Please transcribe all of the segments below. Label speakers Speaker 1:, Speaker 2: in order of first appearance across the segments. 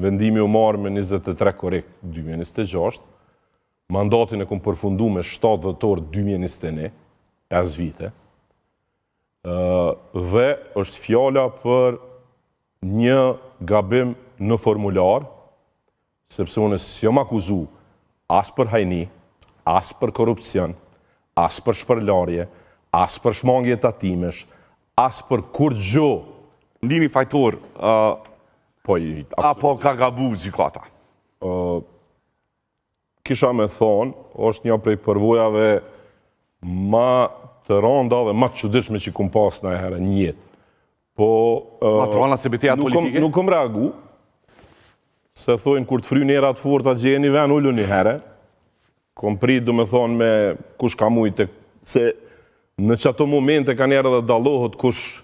Speaker 1: vendimi u marrë me 23 korrik 2026, mandatin e kom përfundu me 7 dhjetor 2021, 5 vite, dhe është fjala për një gabim në formular, sepse unë s'jam akuzu as për hajni, as për korupcion, as për shpërlarje, as për shmangje tatimesh, as për kur gjo.
Speaker 2: Ndimi fajtor, apo ka gabu gjykata?
Speaker 1: Kisha me thonë, është një prej përvojave ma të rënda dhe ma të çuditshme që kum pas në herë një jetë.
Speaker 2: Ma të rënda se betejat politike?
Speaker 1: Nuk kom reagu, se thojnë kur të fryn erat forta gjeni ven ullu një herë, kom prit do me thonë me kush ka mujtë, se në çato momente ka njerë dhe dallohet kush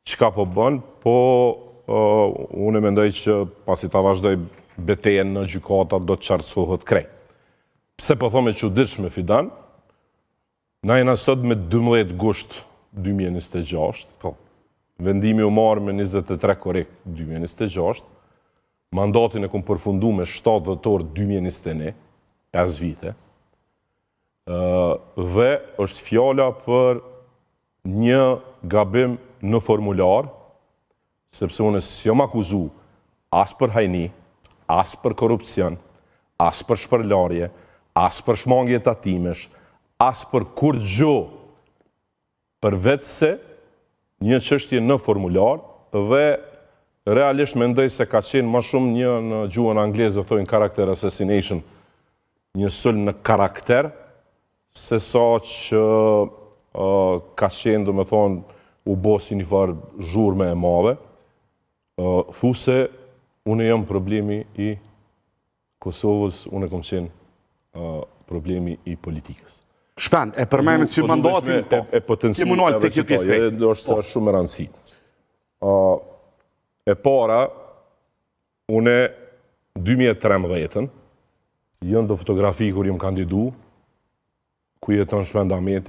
Speaker 1: çka po bën, po unë mendoj që pasi ta vazhdoj betejën në gjykata do të qartësohet krejt. Pse po thome çuditshme Fidan? Na jena sot me 12 gusht 2026, vendimi u marrë me 23 korrik 2026, mandatin e kom përfundu me 7 dhjetor 2021, 5 vite, dhe është fjala për një gabim në formular, sepse unë s'jam akuzu as për hajni, as për korupcion, as për shpërlarje, as për shmangje tatimesh, as për kur gjo, përveç se një çështje në formular, dhe realisht mendoj se ka qenë më shumë një në gjuhën angleze thonë character assassination, një sulm në karakter, se sa që ka qenë, do me thonë, u bosi një farë zhurme e madhe, thuse, unë jam problemi i Kosovës, unë kom qenë problemi i politikës.
Speaker 2: Shpend, e përmejme si mandatin,
Speaker 1: e potencialë,
Speaker 2: kemi nalë të kjo pjesë.
Speaker 1: është shumë rëndësi. E para, une 2013, jënë do fotografi kur jem kandidu, ku jeton Shpend Ahmeti,